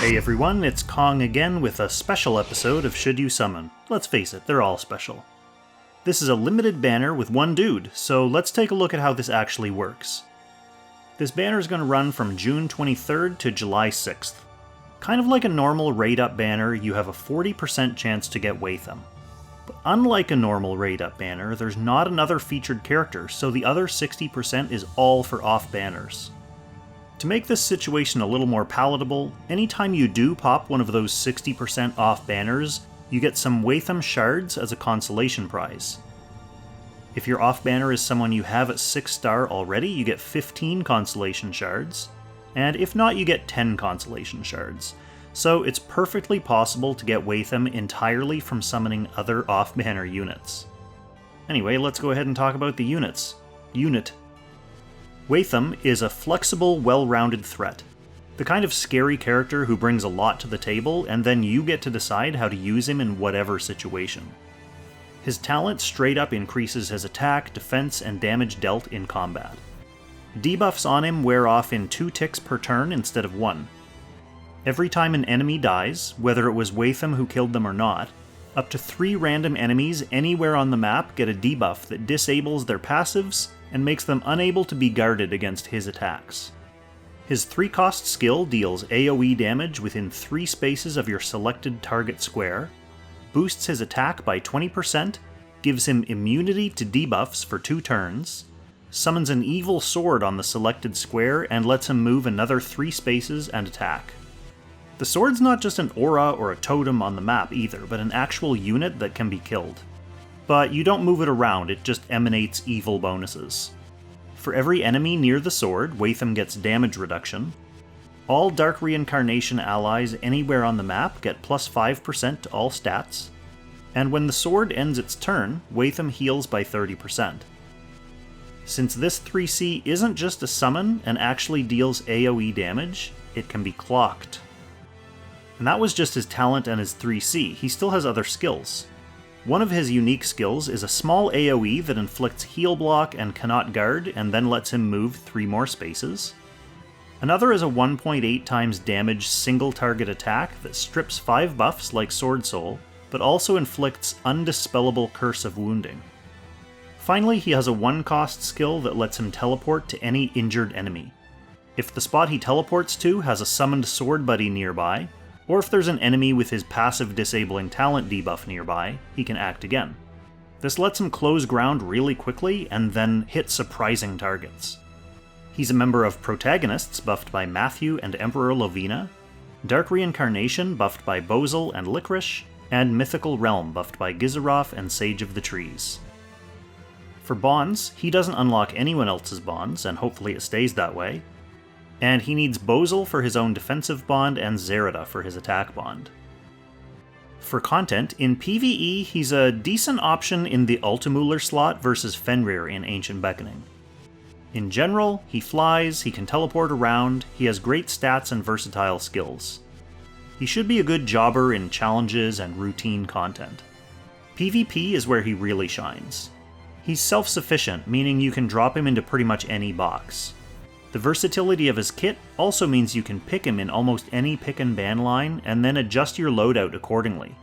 Hey everyone, it's Kong again with a special episode of Should You Summon. Let's face it, they're all special. This is a limited banner with one dude, so let's take a look at how this actually works. This banner is going to run from June 23rd to July 6th. Kind of like a normal raid-up banner, you have a 40% chance to get Wehttam. But unlike a normal raid-up banner, there's not another featured character, so the other 60% is all for off banners. To make this situation a little more palatable, anytime you do pop one of those 60% off banners, you get some Wehttam shards as a consolation prize. If your off banner is someone you have at 6 star already, you get 15 consolation shards, and if not, you get 10 consolation shards. So it's perfectly possible to get Wehttam entirely from summoning other off banner units. Anyway, let's go ahead and talk about the units. Wehttam is a flexible, well-rounded threat. The kind of scary character who brings a lot to the table, and then you get to decide how to use him in whatever situation. His talent straight up increases his attack, defense, and damage dealt in combat. Debuffs on him wear off in 2 ticks per turn instead of 1. Every time an enemy dies, whether it was Wehttam who killed them or not, up to 3 random enemies anywhere on the map get a debuff that disables their passives and makes them unable to be guarded against his attacks. His 3-cost skill deals AoE damage within 3 spaces of your selected target square, boosts his attack by 20%, gives him immunity to debuffs for 2 turns, summons an evil sword on the selected square, and lets him move another 3 spaces and attack. The sword's not just an aura or a totem on the map either, but an actual unit that can be killed. But you don't move it around, it just emanates evil bonuses. For every enemy near the sword, Wehttam gets damage reduction. All Dark Reincarnation allies anywhere on the map get plus 5% to all stats. And when the sword ends its turn, Wehttam heals by 30%. Since this 3C isn't just a summon and actually deals AoE damage, it can be clocked. And that was just his talent and his 3C, he still has other skills. One of his unique skills is a small AoE that inflicts heal block and cannot guard, and then lets him move 3 more spaces. Another is a 1.8 times damage single target attack that strips 5 buffs like Sword Soul, but also inflicts undispellable Curse of Wounding. Finally, he has a 1-cost skill that lets him teleport to any injured enemy. If the spot he teleports to has a summoned sword buddy nearby, or if there's an enemy with his passive disabling talent debuff nearby, he can act again. This lets him close ground really quickly and then hit surprising targets. He's a member of Protagonists buffed by Matthew and Emperor Lovina, Dark Reincarnation buffed by Bozel and Licorice, and Mythical Realm buffed by Gizaroth and Sage of the Trees. For bonds, he doesn't unlock anyone else's bonds, and hopefully it stays that way, and he needs Bozel for his own defensive bond and Zerida for his attack bond. For content, in PvE, he's a decent option in the Ultimuller slot versus Fenrir in Ancient Beckoning. In general, he flies, he can teleport around, he has great stats and versatile skills. He should be a good jobber in challenges and routine content. PvP is where he really shines. He's self-sufficient, meaning you can drop him into pretty much any box. The versatility of his kit also means you can pick him in almost any pick and ban line, and then adjust your loadout accordingly.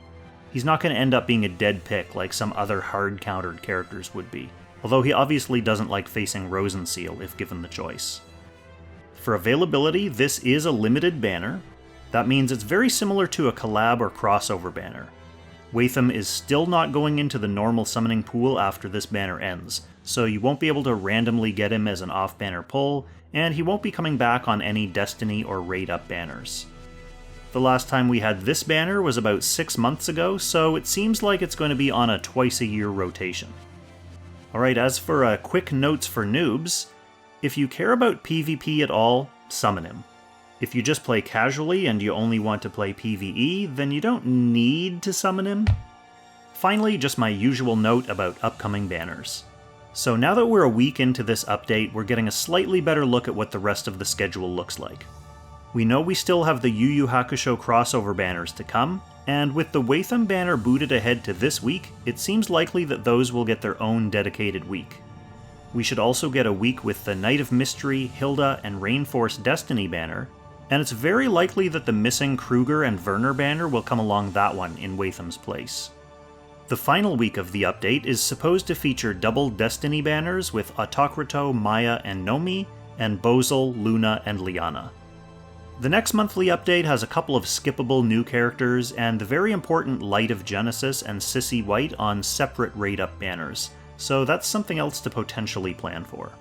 He's not going to end up being a dead pick like some other hard-countered characters would be, although he obviously doesn't like facing Rosenseal if given the choice. For availability, this is a limited banner. That means it's very similar to a collab or crossover banner. Wehttam is still not going into the normal summoning pool after this banner ends, so you won't be able to randomly get him as an off-banner pull, and he won't be coming back on any Destiny or Raid-up banners. The last time we had this banner was about 6 months ago, so it seems like it's going to be on a twice-a-year rotation. Alright, as for quick notes for noobs, if you care about PvP at all, summon him. If you just play casually and you only want to play PvE, then you don't need to summon him. Finally, just my usual note about upcoming banners. So now that we're a week into this update, we're getting a slightly better look at what the rest of the schedule looks like. We know we still have the Yu Yu Hakusho crossover banners to come, and with the Wehttam banner booted ahead to this week, it seems likely that those will get their own dedicated week. We should also get a week with the Night of Mystery, Hilda, and Rainforce Destiny banner, and it's very likely that the missing Kruger and Werner banner will come along that one in Wehttam's place. The final week of the update is supposed to feature double Destiny banners with Autocrato, Maya, and Nomi, and Bozel, Luna, and Liana. The next monthly update has a couple of skippable new characters, and the very important Light of Genesis and Sissy White on separate raid-up banners, so that's something else to potentially plan for.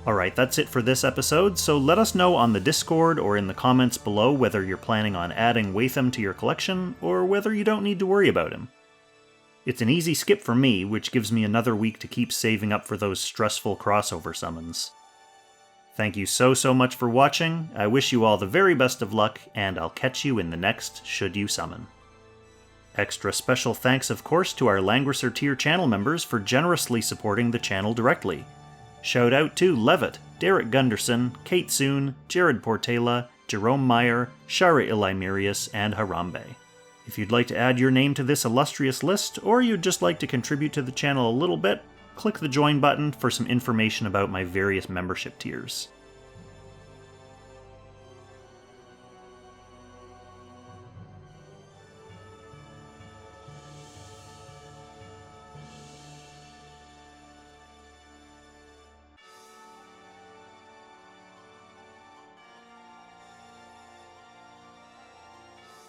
Alright, that's it for this episode, so let us know on the Discord or in the comments below whether you're planning on adding Wehttam to your collection, or whether you don't need to worry about him. It's an easy skip for me, which gives me another week to keep saving up for those stressful crossover summons. Thank you so much for watching, I wish you all the very best of luck, and I'll catch you in the next Should You Summon. Extra special thanks of course to our Langrisser tier channel members for generously supporting the channel directly. Shout out to Levitt, Derek Gunderson, Kate Soon, Jared Portela, Jerome Meyer, Shara Ilaimirius, and Harambe. If you'd like to add your name to this illustrious list, or you'd just like to contribute to the channel a little bit, click the join button for some information about my various membership tiers.